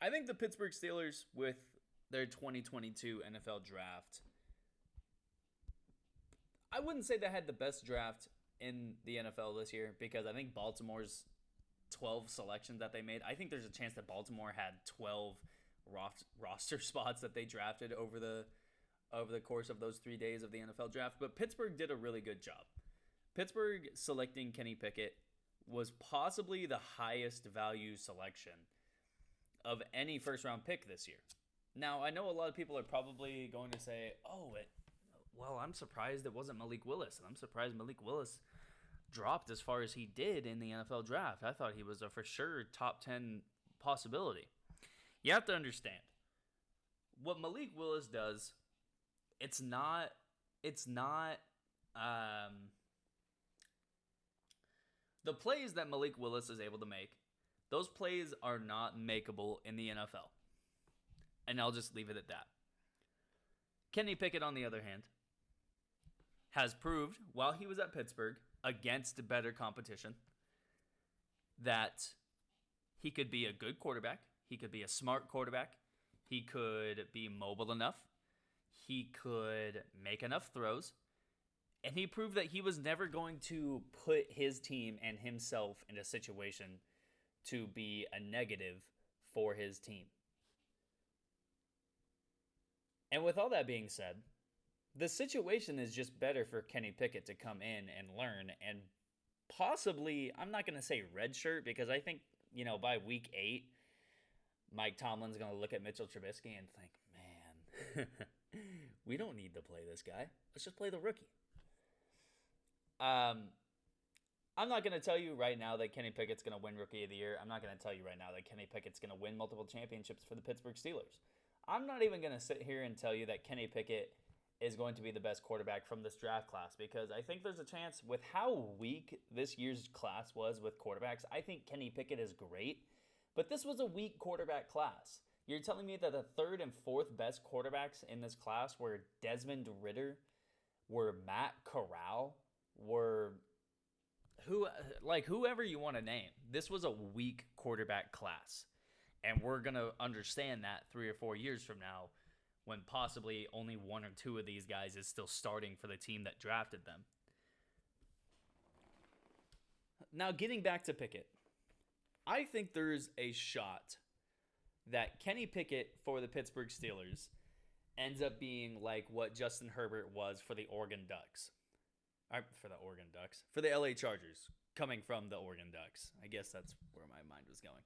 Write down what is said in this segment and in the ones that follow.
I think the Pittsburgh Steelers, with their 2022 NFL draft, I wouldn't say they had the best draft in the NFL this year because I think Baltimore's 12 selections that they made, I think there's a chance that Baltimore had 12 roster spots that they drafted over the course of those 3 days of the NFL draft. But Pittsburgh did a really good job. Pittsburgh selecting Kenny Pickett was possibly the highest value selection of any first round pick this year. Now, I know a lot of people are probably going to say, well, I'm surprised it wasn't Malik Willis, and I'm surprised Malik Willis dropped as far as he did in the NFL draft. I thought he was a for sure top 10 possibility. You have to understand, what Malik Willis does, it's not the plays that Malik Willis is able to make, those plays are not makeable in the NFL. And I'll just leave it at that. Kenny Pickett, on the other hand, has proved while he was at Pittsburgh against better competition that he could be a good quarterback. He could be a smart quarterback. He could be mobile enough. He could make enough throws. And he proved that he was never going to put his team and himself in a situation to be a negative for his team. And with all that being said, the situation is just better for Kenny Pickett to come in and learn and possibly, I'm not going to say redshirt because I think, by week 8, Mike Tomlin's going to look at Mitchell Trubisky and think, man, we don't need to play this guy. Let's just play the rookie. I'm not going to tell you right now that Kenny Pickett's going to win Rookie of the Year. I'm not going to tell you right now that Kenny Pickett's going to win multiple championships for the Pittsburgh Steelers. I'm not even going to sit here and tell you that Kenny Pickett is going to be the best quarterback from this draft class because I think there's a chance with how weak this year's class was with quarterbacks. I think Kenny Pickett is great, but this was a weak quarterback class. You're telling me that the third and fourth best quarterbacks in this class were Desmond Ridder, were Matt Corral, were whoever you want to name. This was a weak quarterback class. And we're going to understand that 3 or 4 years from now when possibly only 1 or 2 of these guys is still starting for the team that drafted them. Now, getting back to Pickett, I think there's a shot that Kenny Pickett for the Pittsburgh Steelers ends up being like what Justin Herbert was for the Oregon Ducks. For the LA Chargers, coming from the Oregon Ducks. I guess that's where my mind was going.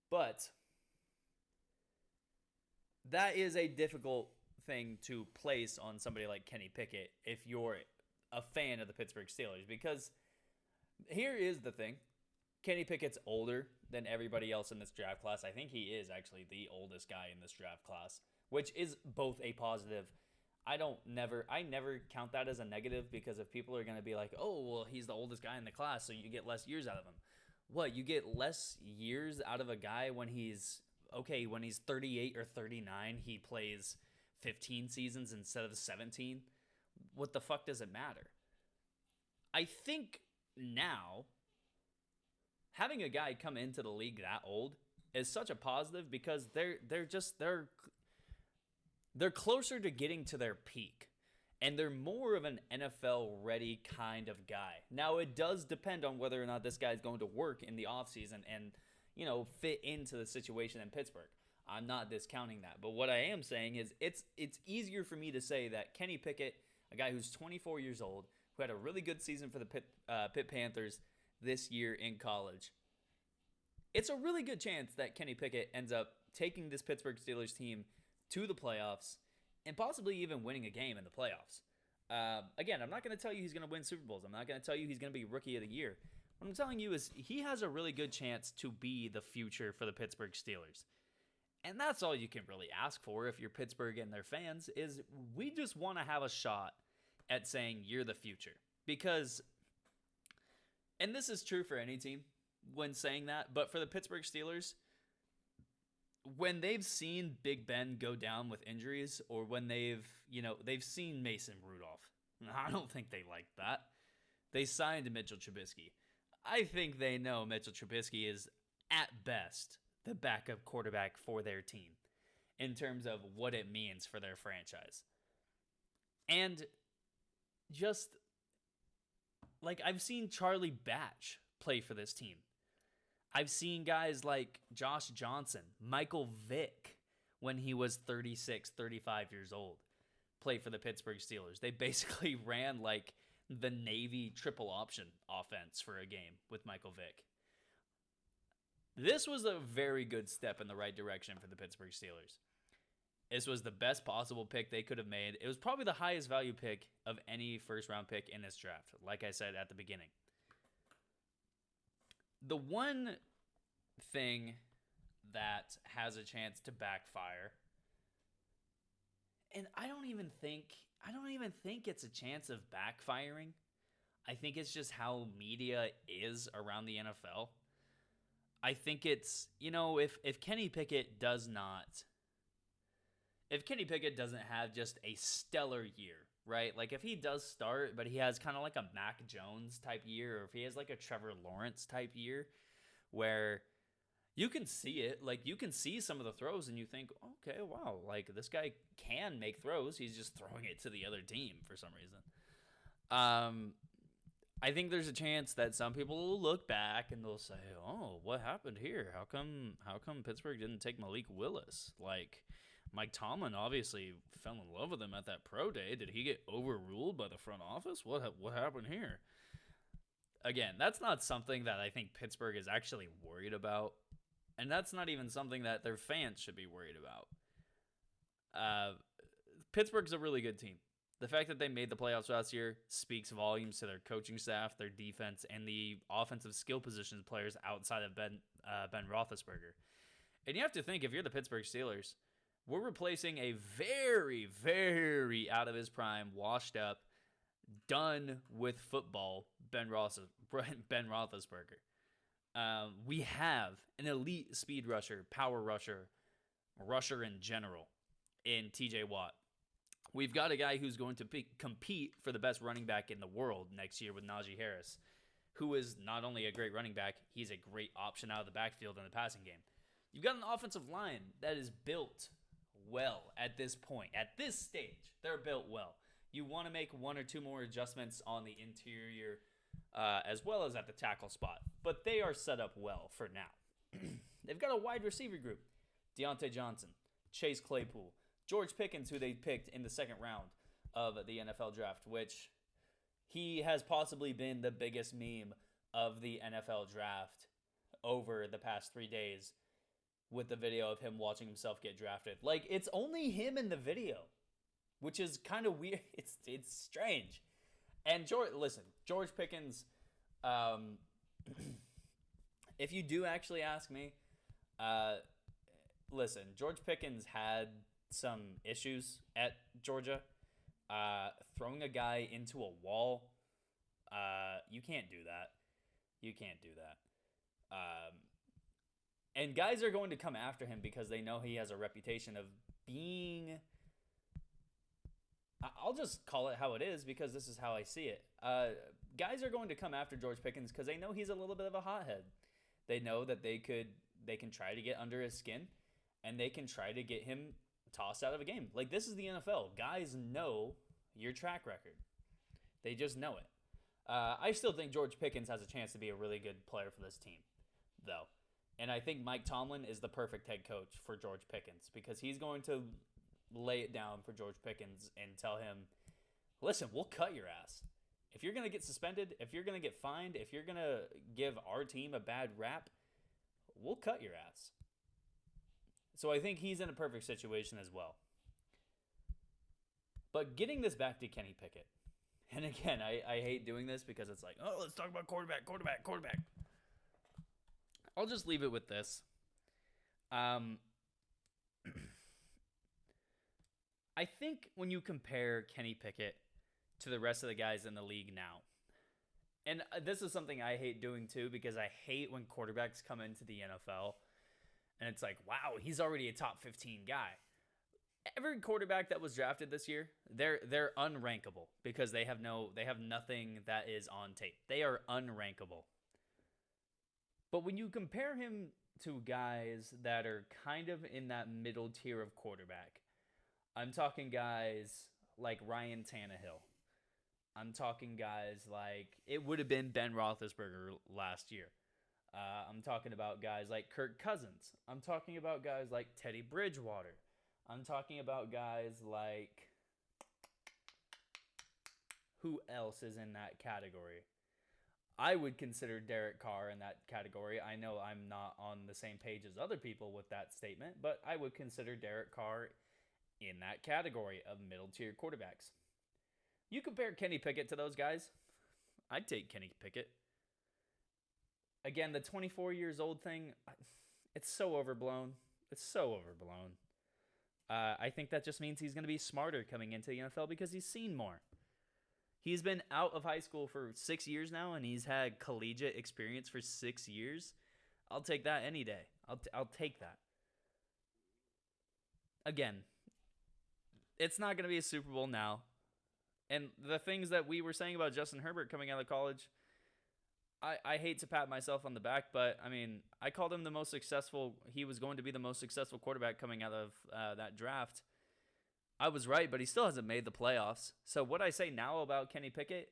But that is a difficult thing to place on somebody like Kenny Pickett if you're a fan of the Pittsburgh Steelers. Because here is the thing. Kenny Pickett's older than everybody else in this draft class. I think he is actually the oldest guy in this draft class, which is both a positive. I never count that as a negative because if people are going to be like, oh, well, he's the oldest guy in the class, so you get less years out of him. What, you get less years out of a guy when he's 38 or 39, he plays 15 seasons instead of 17? What the fuck does it matter? I think now, having a guy come into the league that old is such a positive because they're closer to getting to their peak. And they're more of an NFL-ready kind of guy. Now, it does depend on whether or not this guy's going to work in the offseason and, fit into the situation in Pittsburgh. I'm not discounting that. But what I am saying is it's easier for me to say that Kenny Pickett, a guy who's 24 years old, who had a really good season for the Pitt Panthers this year in college, it's a really good chance that Kenny Pickett ends up taking this Pittsburgh Steelers team to the playoffs and possibly even winning a game in the playoffs. Again, I'm not going to tell you he's going to win Super Bowls. I'm not going to tell you he's going to be Rookie of the Year. What I'm telling you is he has a really good chance to be the future for the Pittsburgh Steelers. And that's all you can really ask for if you're Pittsburgh and their fans, is we just want to have a shot at saying you're the future. Because, and this is true for any team when saying that, but for the Pittsburgh Steelers, when they've seen Big Ben go down with injuries, or when they've seen Mason Rudolph, I don't think they like that. They signed Mitchell Trubisky. I think they know Mitchell Trubisky is, at best, the backup quarterback for their team in terms of what it means for their franchise. And just like I've seen Charlie Batch play for this team. I've seen guys like Josh Johnson, Michael Vick, when he was 36, 35 years old, play for the Pittsburgh Steelers. They basically ran like the Navy triple option offense for a game with Michael Vick. This was a very good step in the right direction for the Pittsburgh Steelers. This was the best possible pick they could have made. It was probably the highest value pick of any first-round pick in this draft, like I said at the beginning. The one thing that has a chance to backfire, and I don't even think it's a chance of backfiring. I think it's just how media is around the NFL. I think it's, if Kenny Pickett doesn't have just a stellar year, right? Like if he does start, but he has kind of like a Mac Jones type year, or if he has like a Trevor Lawrence type year where you can see it, like you can see some of the throws and you think, okay, wow, like this guy can make throws. He's just throwing it to the other team for some reason. I think there's a chance that some people will look back and they'll say, oh, what happened here? How come Pittsburgh didn't take Malik Willis? Like, Mike Tomlin obviously fell in love with him at that pro day. Did he get overruled by the front office? What happened here? Again, that's not something that I think Pittsburgh is actually worried about. And that's not even something that their fans should be worried about. Pittsburgh's a really good team. The fact that they made the playoffs last year speaks volumes to their coaching staff, their defense, and the offensive skill positions players outside of Ben Roethlisberger. And you have to think, if you're the Pittsburgh Steelers, we're replacing a very, very out of his prime, washed up, done with football Ben Roethlisberger. We have an elite speed rusher, power rusher in general in TJ Watt. We've got a guy who's going to compete for the best running back in the world next year with Najee Harris, who is not only a great running back, he's a great option out of the backfield in the passing game. You've got an offensive line that is built well at this point. At this stage, they're built well. You want to make one or two more adjustments on the interior as well as at the tackle spot, but they are set up well for now. They've got a wide receiver group. Deontay Johnson, Chase Claypool, George Pickens, who they picked in the second round of the NFL draft, which he has possibly been the biggest meme of the NFL draft over the past 3 days with the video of him watching himself get drafted. Like, it's only him in the video, which is kind of weird. It's strange. And George Pickens, if you do actually ask me, George Pickens had some issues at Georgia. Throwing a guy into a wall, you can't do that. You can't do that. And guys are going to come after him because they know he has a reputation of being... I'll just call it how it is because this is how I see it. Guys are going to come after George Pickens because they know he's a little bit of a hothead. They know that they can try to get under his skin and they can try to get him tossed out of a game. Like, this is the NFL. Guys know your track record. They just know it. I still think George Pickens has a chance to be a really good player for this team, though. And I think Mike Tomlin is the perfect head coach for George Pickens because he's going to lay it down for George Pickens and tell him, listen, we'll cut your ass. If you're going to get suspended, if you're going to get fined, if you're going to give our team a bad rap, we'll cut your ass. So I think he's in a perfect situation as well. But getting this back to Kenny Pickett. And again, I hate doing this because it's like, oh, let's talk about quarterback. I'll just leave it with this. I think when you compare Kenny Pickett to the rest of the guys in the league now, and this is something I hate doing too because I hate when quarterbacks come into the NFL and it's like, wow, he's already a top 15 guy. Every quarterback that was drafted this year, they're unrankable because they have nothing that is on tape. They are unrankable. But when you compare him to guys that are kind of in that middle tier of quarterback. I'm talking guys like Ryan Tannehill. I'm talking guys like it would have been Ben Roethlisberger last year. I'm talking about guys like Kirk Cousins. I'm talking about guys like Teddy Bridgewater. I'm talking about guys like who else is in that category? I would consider Derek Carr in that category. I know I'm not on the same page as other people with that statement, but I would consider Derek Carr in that category of middle tier quarterbacks. You compare Kenny Pickett to those guys, I'd take Kenny Pickett. Again, the 24 years old thing, it's so overblown. It's so overblown. I think that just means he's going to be smarter coming into the NFL because he's seen more. He's been out of high school for 6 years now, and he's had collegiate experience for 6 years. I'll take that any day. I'll take that. Again, it's not going to be a Super Bowl now. And the things that we were saying about Justin Herbert coming out of college, I hate to pat myself on the back, but, I mean, I called him the most successful. He was going to be the most successful quarterback coming out of that draft. I was right, but he still hasn't made the playoffs. So what I say now about Kenny Pickett,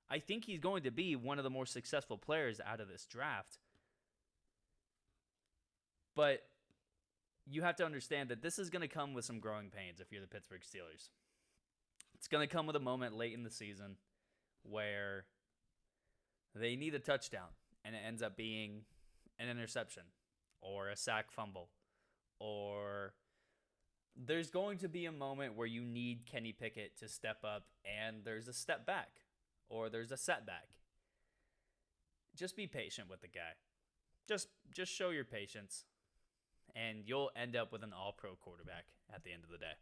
I think he's going to be one of the more successful players out of this draft. But you have to understand that this is going to come with some growing pains if you're the Pittsburgh Steelers. It's going to come with a moment late in the season where they need a touchdown, and it ends up being an interception or a sack fumble, or there's going to be a moment where you need Kenny Pickett to step up and there's a step back or there's a setback. Just be patient with the guy. Just show your patience, and you'll end up with an all-pro quarterback at the end of the day.